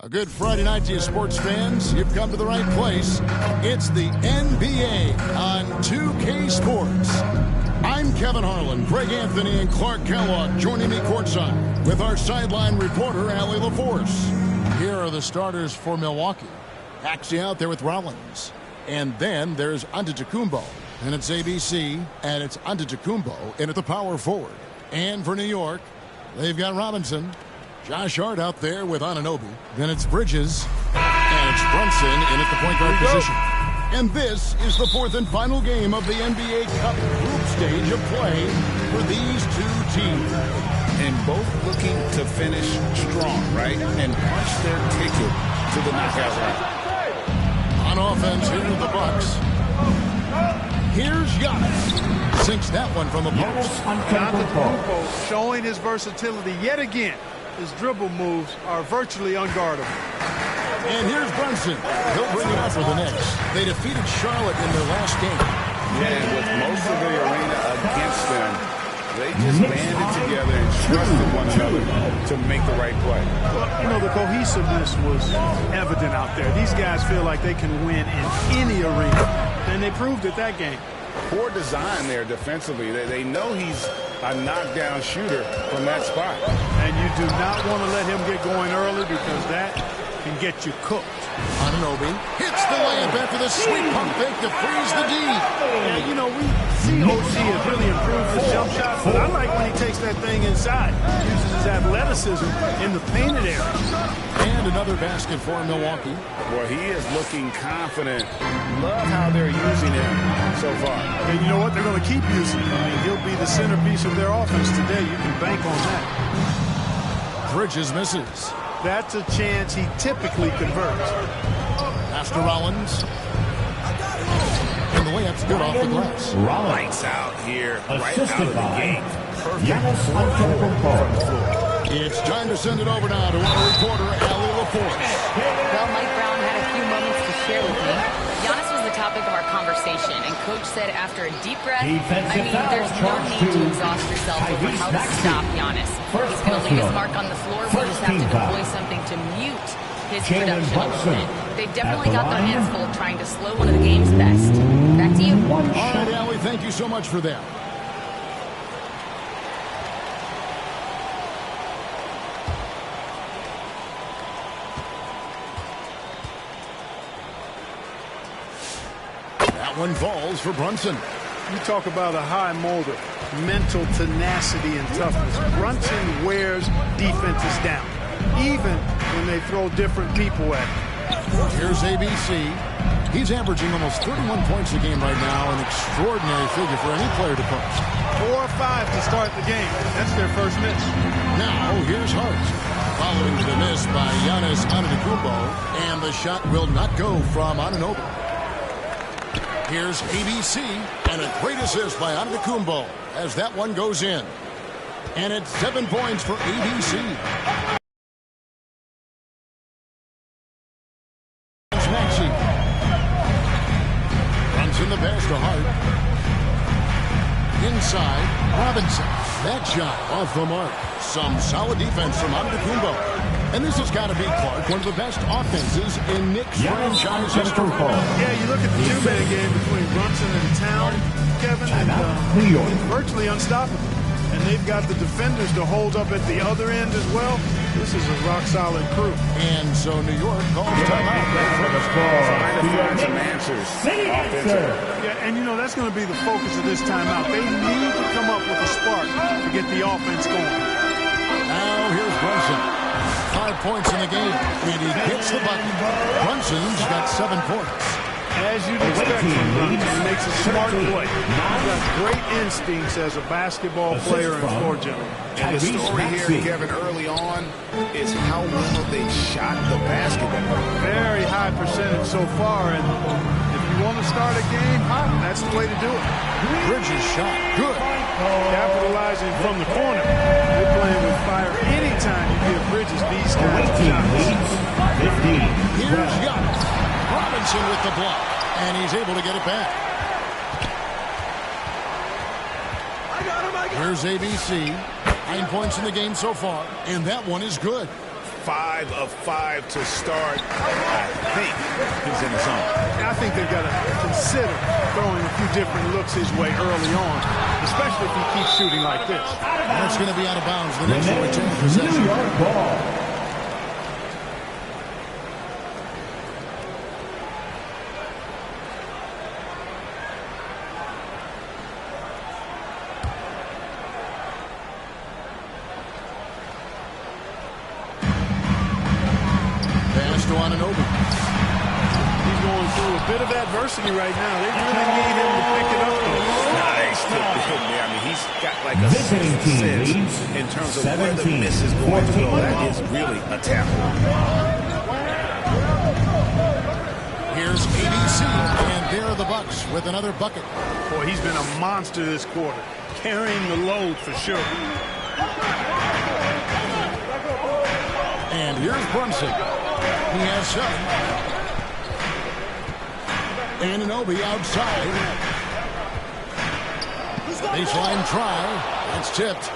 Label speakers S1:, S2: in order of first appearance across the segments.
S1: A good Friday night to you sports fans. You've come to the right place. It's the NBA on 2K Sports. I'm Kevin Harlan, Greg Anthony, and Clark Kellogg joining me courtside with our sideline reporter, Allie LaForce. Here are the starters for Milwaukee. Axie out there with Rollins. And then there's Antetokounmpo. And it's ABC, and it's Antetokounmpo in at the power forward. And for New York, they've got Robinson. Josh Hart out there with Anunoby. Then it's Bridges. And it's Brunson in at the point guard position. And this is the fourth and final game of the NBA Cup group stage of play for these two teams.
S2: And both looking to finish strong, right? And punch their ticket to the knockout round.
S1: On offense, here are the Bucks. Here's Giannis. Sinks that one from the post.
S3: Antetokounmpo showing his versatility yet again. His dribble moves are virtually unguardable.
S1: And here's Brunson. He'll bring it up for the Knicks. They defeated Charlotte in their last game.
S2: Yeah, and with most of the arena against them, they just banded together and trusted one another to make the right play.
S3: Well, you know, the cohesiveness was evident out there. These guys feel like they can win in any arena, and they proved it that game.
S2: Poor design there defensively. They know he's a knockdown shooter from that spot.
S3: And you do not want to let him get going early because that can get you cooked.
S1: Anunoby hits the layup after the sweet pump fake to freeze the D.
S3: Yeah, you know, we see OG has really improved his jump shot, but I like when he takes that thing inside. He uses his athleticism in the painted area.
S1: And another basket for Milwaukee.
S2: Well, he is looking confident. Love how they're using him so far.
S3: And you know what? They're going to keep using him. I mean, he'll be the centerpiece of their offense today. You can bank on that.
S1: Bridges misses.
S3: That's a chance he typically converts.
S1: Pass to Rollins. And the layup's good off the glass.
S2: Lights out here, right out of the gate. Perfect.
S4: Giannis on the floor.
S1: It's time to send it over now to our reporter, Allie LaForce.
S5: Well, Mike Brown had a few moments to share with me. Giannis was the topic of our conversation, and Coach said after a deep breath, there's no need to exhaust yourself over how to stop Giannis. He's going to leave his mark on the floor. We'll just have to deploy something to mute his production a little bit. They've definitely got their hands full trying to slow one of the game's best. Back to you.
S1: All right, Allie, thank you so much for that. That one falls for Brunson.
S3: You talk about a high motor, mental tenacity and toughness. Brunson wears defenses down, even when they throw different people at him.
S1: Here's ABC. He's averaging almost 31 points a game right now, an extraordinary figure for any player to post.
S3: 4 or 5 to start the game. That's their first miss.
S1: Now, here's Hart. Following the miss by Giannis Antetokounmpo, and the shot will not go from Anunoby. Here's ABC, and a great assist by Antetokounmpo as that one goes in. And it's 7 points for ABC. Maxey. Runs in the pass to Hart. Inside, Robinson. That shot off the mark. Some solid defense from Antetokounmpo. And this has got to be, Clark, one of the best offenses in Knicks franchise history.
S3: Yeah, you look at the two-man game between Brunson and Town, Kevin, and it's virtually unstoppable. And they've got the defenders to hold up at the other end as well. This is a rock-solid crew.
S1: And so New York calls timeout.
S2: Trying to find some answers.
S3: Yeah, and you know, that's going to be the focus of this timeout. They need to come up with a spark to get the offense going.
S1: Now here's Brunson. 5 points in the game, and he gets the bucket. Brunson's got 7 points.
S3: As you'd expect from Brunson, he makes a smart play. He's got great instincts as a basketball player and floor general.
S2: And the story here, Kevin, early on is how well they shot the basketball.
S3: Very high percentage so far, and if you want to start a game hot, that's the way to do it.
S1: Bridges shot, good.
S3: Capitalizing from the corner. They're playing with fire anytime you give Bridges these kinds of shots.
S4: 15.
S1: Here's Giannis. Robinson with the block, and he's able to get it back. Here's ABC. 9 points in the game so far, and that one is good.
S2: 5 of 5 to start. I think he's in the zone.
S3: I think they've got to consider throwing a few different looks his way early on, especially if he keeps shooting like this.
S1: That's going to be out of bounds the next return possession.
S4: New York ball.
S3: Bit of adversity right now. They really need him to pick it up.
S2: Nice tip to hit there. I mean, he's got like a sense in terms of where the miss is going to go. That is really a tackle.
S1: Here's ABC, and there are the Bucks with another bucket.
S3: Boy, he's been a monster this quarter, carrying the load for sure.
S1: And here's Brunson. He has 7. Anunoby outside. Baseline try. That's tipped.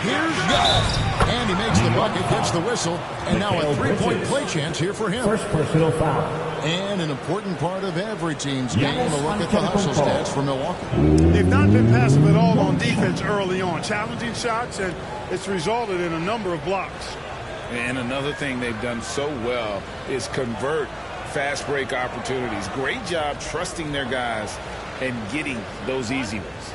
S1: Here's Giannis. And he makes the bucket, gets the whistle, and now a 3-point play chance here for him.
S4: First personal foul.
S1: And an important part of every team's game, a look at the hustle stats for Milwaukee.
S3: They've not been passive at all on defense early on. Challenging shots, and it's resulted in a number of blocks.
S2: And another thing they've done so well is convert fast break opportunities. Great job trusting their guys and getting those easy ones.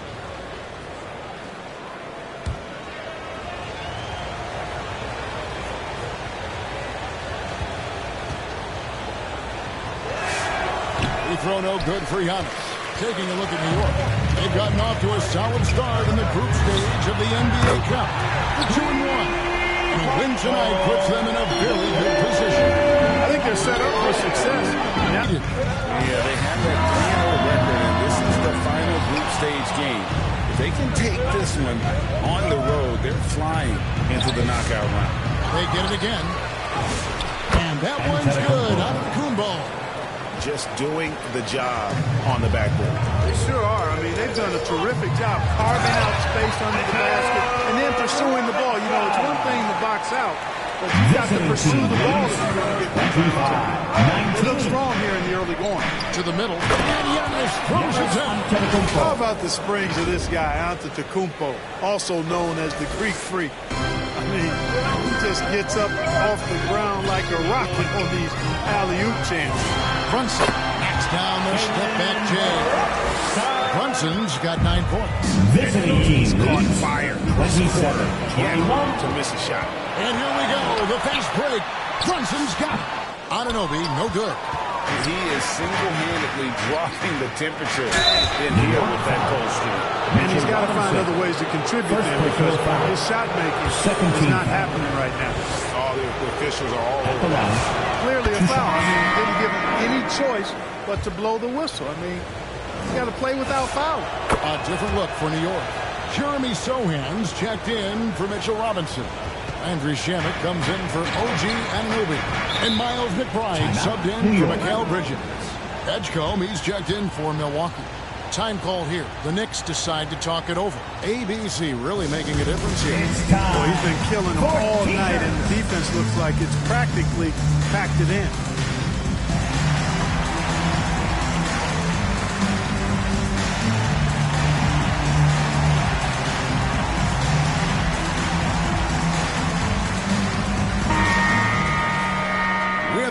S1: Free throw no good for Giannis. Taking a look at New York. They've gotten off to a solid start in the group stage of the NBA Cup. The 2-1. And a win tonight puts them in a very good position.
S3: I think they're set up for success.
S2: Yeah, they have that 3-0 record, and this is the final group stage game. If they can take this one on the road, they're flying into the knockout round.
S1: They get it again. And that one's good out of the Kumbo.
S2: Just doing the job on the backboard.
S3: They sure are. I mean, they've done a terrific job carving out space under the basket and then pursuing the ball. You know, it's one thing to box out, but you've got to pursue the ball if you're going to get that. They look strong here in the early going.
S1: To the middle, and Giannis throws it down.
S3: How about the springs of this guy, Antetokounmpo, also known as the Greek Freak? I mean, he just gets up off the ground like a rocket on these alley-oop chances.
S1: Brunson knocks down the step-back jam. Brunson's got 9 points.
S4: Visiting team
S2: caught fire.
S4: 27.
S2: To miss a shot.
S1: And here we go, the fast break. Brunson's got it. Anunoby, no good.
S2: He is single-handedly dropping the temperature in here with that cold streak.
S3: And he's got to find other ways to contribute there because his shot making is not happening right now.
S2: All the officials are all over that.
S3: Clearly a foul. I mean, he didn't give him any choice but to blow the whistle. I mean, you got to play without foul.
S1: A different look for New York. Jeremy Sohan's checked in for Mitchell Robinson. Andrew Shamet comes in for OG Anunoby. And Miles McBride subbed in for Mikal Bridges. Edgecombe, he's checked in for Milwaukee. Time call here. The Knicks decide to talk it over. ABC really making a difference here.
S3: Well, he's been killing them all night, and the defense looks like it's practically packed it in.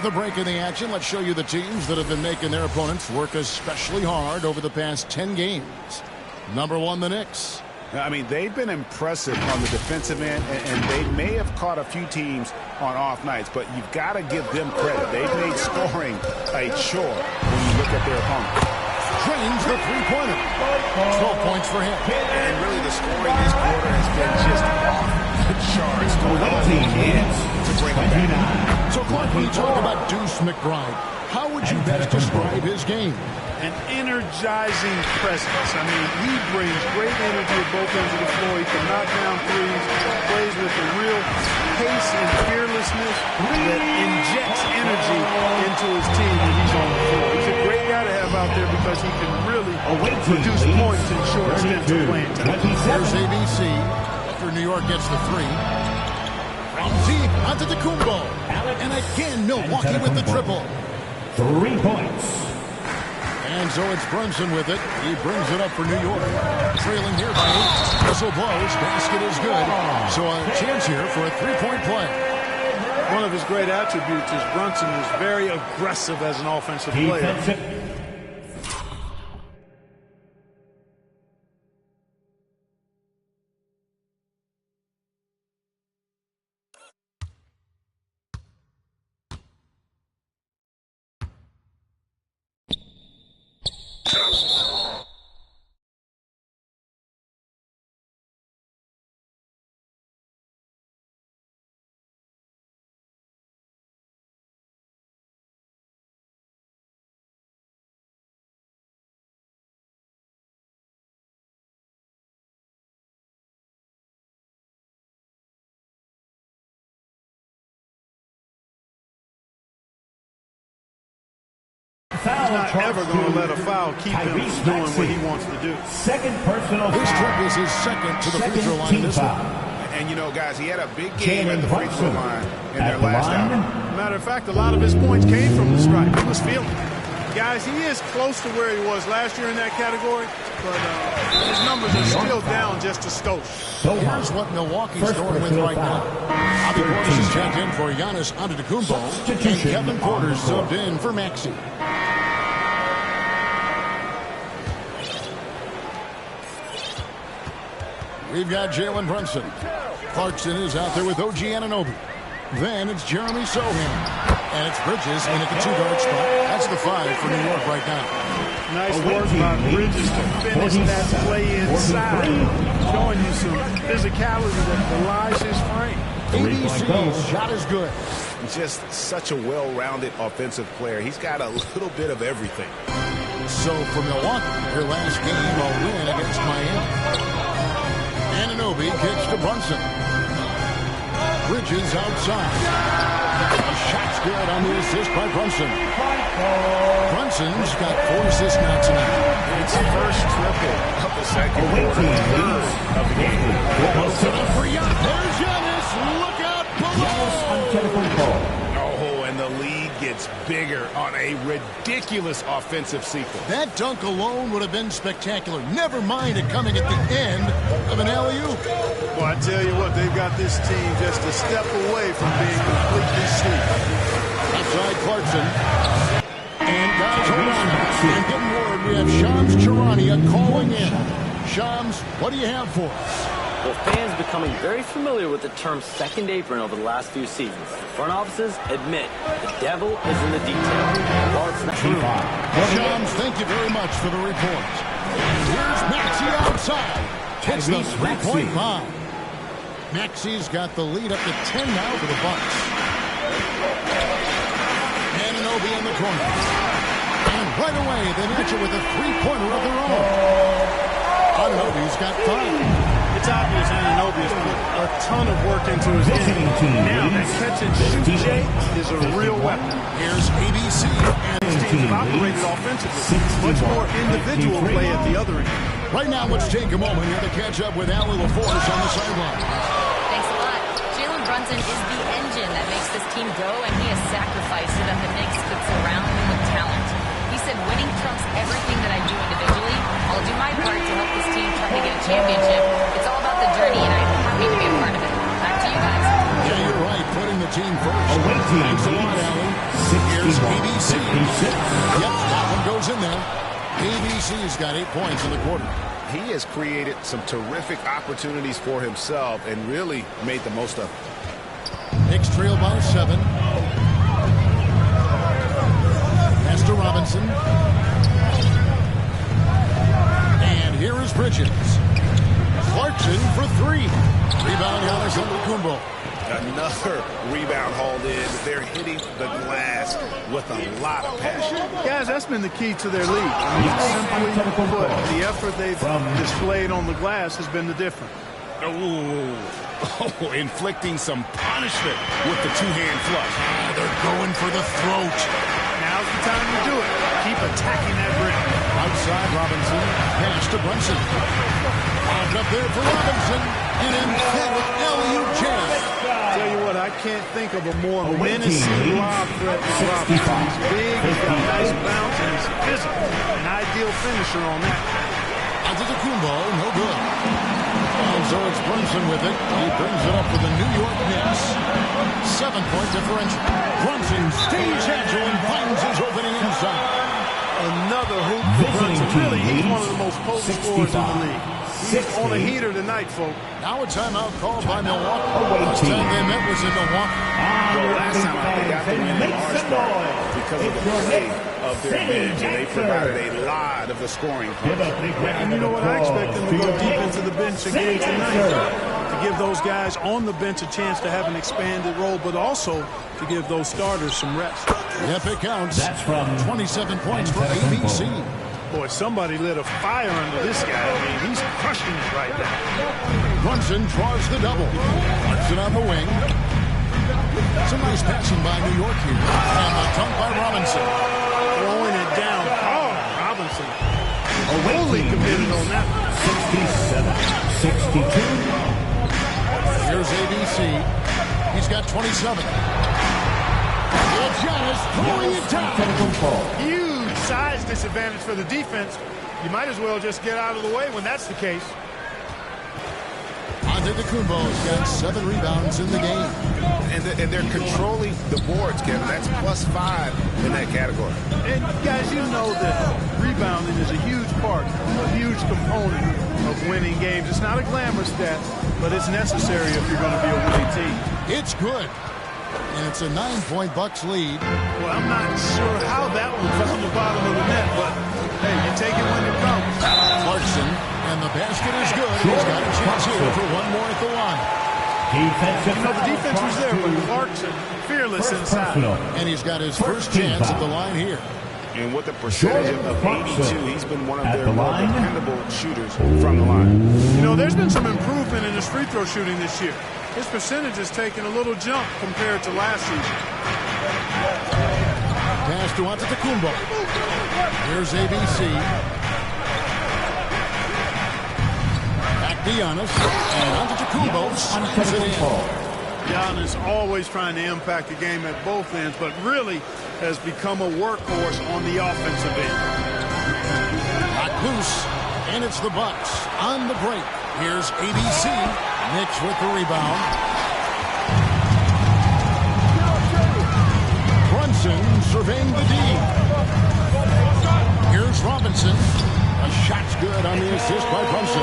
S1: The break in the action. Let's show you the teams that have been making their opponents work especially hard over the past 10 games. Number 1, the Knicks.
S2: I mean, they've been impressive on the defensive end, and they may have caught a few teams on off nights, but you've got to give them credit. They've made scoring a chore when you look at their opponent.
S1: Drains the three-pointer. 12 points for him.
S2: And really the scoring this quarter has been just off the charts. Doing all he can to bring it back.
S1: So, Clark, when you talk about Deuce McBride, how would you best describe his game?
S3: An energizing presence. I mean, he brings great energy at both ends of the floor. He can knock down threes, plays with a real pace and fearlessness that injects energy into his team when he's on the floor. He's a great guy to have out there because he can really produce points in short stints of playing time.
S1: There's ABC after New York gets the 3. From deep onto the Kumbo. And again, Milwaukee with the triple.
S4: 3 points.
S1: And so it's Brunson with it. He brings it up for New York. Trailing here by 8. Whistle blows. Basket is good. So a chance here for a 3-point play.
S3: One of his great attributes is Brunson is very aggressive as an offensive player. He's not ever going to let a foul keep him doing what he wants to do.
S4: Second personal foul.
S1: This trip is his second to the free throw line in this one.
S2: And, you know, guys, he had a big game at the free throw line in their last outing.
S3: Matter of fact, a lot of his points came from the stripe. He was feeling it. Guys, he is close to where he was last year in that category, but his numbers are still down just a skosh.
S1: Here's what Milwaukee's going with right now. Bobby Portis is checked in for Giannis Antetokounmpo, and Kevin Porter's subbed in for Maxey. We've got Jalen Brunson. Clarkson is out there with OG Anunoby. Then it's Jeremy Sohan. And it's Bridges in at the 2-guard spot. That's the 5 for New York right now.
S3: Nice work by Bridges to finish that play inside. Showing you some physicality that belies his frame.
S1: ABC's shot is good.
S2: Just such a well-rounded offensive player. He's got a little bit of everything.
S1: So for Milwaukee, their last game, a win against Miami. Anunoby kicks to Brunson. Bridges outside. The shot's good on the assist by Brunson. Brunson's got 4 assists now tonight.
S2: It's the first triple of the second quarter of the game.
S1: Set up for Giannis. There's Giannis. Look out below.
S2: Oh, and the lead gets bigger on a ridiculous offensive sequence.
S1: That dunk alone would have been spectacular. Never mind it coming at the end of an alley-oop.
S3: Well, I tell you what, they've got this team just a step away from being completely asleep.
S1: Outside Clarkson. And guys, hold on. I'm getting word we have Shams Charania calling in. Shams, what do you have for us?
S6: Well, fans becoming very familiar with the term second apron over the last few seasons. Front offices admit the devil is in the detail. Well, it's not true.
S1: Shams, thank you very much for the report. Here's Maxey outside. Hits the three-point bomb. Maxey's got the lead up to 10 now for the Bucks. Anunoby in the corner. And right away, they match it with a three-pointer of their own. Anunoby's got 5.
S3: It's obvious Anunoby has put a ton of work into his game. Now, that catch and shoot Jay is a real weapon.
S1: Here's ABC.
S3: And his teams have operated offensively. Much more individual play at the other end.
S1: Right now, let's take a moment here to catch up with Allie LaForce on the sideline.
S5: Thanks a lot. Jalen Brunson is the engine that makes this team go, and he has sacrificed so that the Knicks could surround him with talent. He said, winning trumps everything that I do individually. I'll do my part to help this team try to get a championship. It's all about the journey, and I'm happy to be a part of it. Back to you guys.
S1: Yeah, you're right. Putting the team first. Thanks a lot, Allie. Here's ABC. Yep, that one goes in there. ABC's got 8 points in the quarter.
S2: He has created some terrific opportunities for himself and really made the most of it.
S1: Knicks trail by 7. Pass to Robinson. And here is Bridges. Clarkson for 3. Rebound, Giannis Antetokounmpo.
S2: Another rebound hauled in. They're hitting the glass with a lot of passion.
S3: Guys, that's been the key to their lead. I mean, simply put, the effort they've displayed on the glass has been the difference.
S2: Oh, inflicting some punishment with the two-hand flush.
S1: They're going for the throat.
S3: Now's the time to do it. Keep attacking that rim.
S1: Outside Robinson. Pass to Brunson. Lobbed up there for Robinson. An emphatic alley-oop jam.
S3: Tell you what, I can't think of a more menacing lob threat than Robinson. He's big, he's got a nice bounce, and he's physical. An ideal finisher on that.
S1: Antetokounmpo, no good. And so it's Brunson with it. He brings it up for the New York Knicks. 7-point differential. Brunson stays agile and finds his opening inside.
S3: Another hoop for Brunson. Really, he's one of the most potent scorers in the league. He's on a heater tonight, folks.
S1: Now a timeout called by Milwaukee. Last time they met was in Milwaukee.
S2: Well, last time out, they got the win in large part because of the play of their bench, and they provided a lot of the scoring points.
S3: And you know what? I expect them to go deep into the bench again tonight to give those guys on the bench a chance to have an expanded role, but also to give those starters some rest.
S1: Yep, it counts. That's from 27 points for ABC.
S3: Boy, somebody lit a fire under this guy. I mean, he's crushing it right now.
S1: Brunson draws the double. Brunson on the wing. Some nice passing by New York here. And the dunk by Robinson.
S3: Throwing it down. Oh, Robinson. Fully committed on that.
S1: 67-62. Here's ABC. He's got 27. Giannis throwing it down.
S3: Huge size disadvantage for the defense. You might as well just get out of the way when that's the case.
S1: Antetokounmpo's got 7 rebounds in the game.
S2: And they're controlling the boards, Kevin. That's +5 in that category.
S3: And guys, you know that rebounding is a huge part, a huge component of winning games. It's not a glamour stat, but it's necessary if you're going to be a winning team.
S1: It's good. And it's a 9-point Bucks lead.
S3: Well, I'm not sure how that one found the bottom of the net, but hey, you take it when it comes.
S1: Clarkson, and the basket is good. He's got a chance here for one more at the line.
S3: You know, the defense was there, but Clarkson fearless inside.
S1: And he's got his first chance at the line here.
S2: And with the percentage of 82, he's been one of their more dependable shooters from the line.
S3: You know, there's been some improvement in his free throw shooting this year. His percentage has taken a little jump compared to last season.
S1: Pass to Antetokounmpo. Here's ABC. Back to Giannis. And Antetokounmpo slams it in.
S3: Giannis always trying to impact the game at both ends, but really has become a workhorse on the offensive end.
S1: Back loose, and it's the Bucks on the break. Here's ABC. Knicks with the rebound. Brunson surveying the D. Here's Robinson. A shot's good on the assist by Brunson.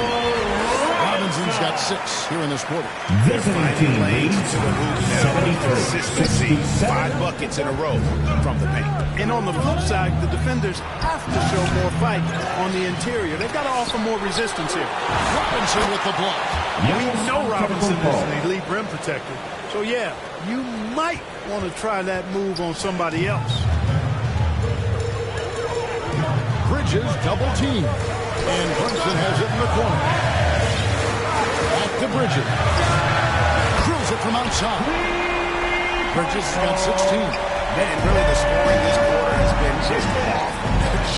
S1: Robinson's got 6 here in this quarter.
S2: Visiting team leads to the hoop now. Consistency, 5 buckets in a row from the paint.
S3: And on the flip side, the defenders have to show more fight on the interior. They've got to offer more resistance here.
S1: Robinson with the block.
S3: We know Robinson is an elite rim protector. So, yeah, you might want to try that move on somebody else.
S1: Bridges double team. And Brunson has it in the corner. Back to Bridges. Drills it from outside. Bridges got 16.
S2: And really the scoring this quarter has been just off.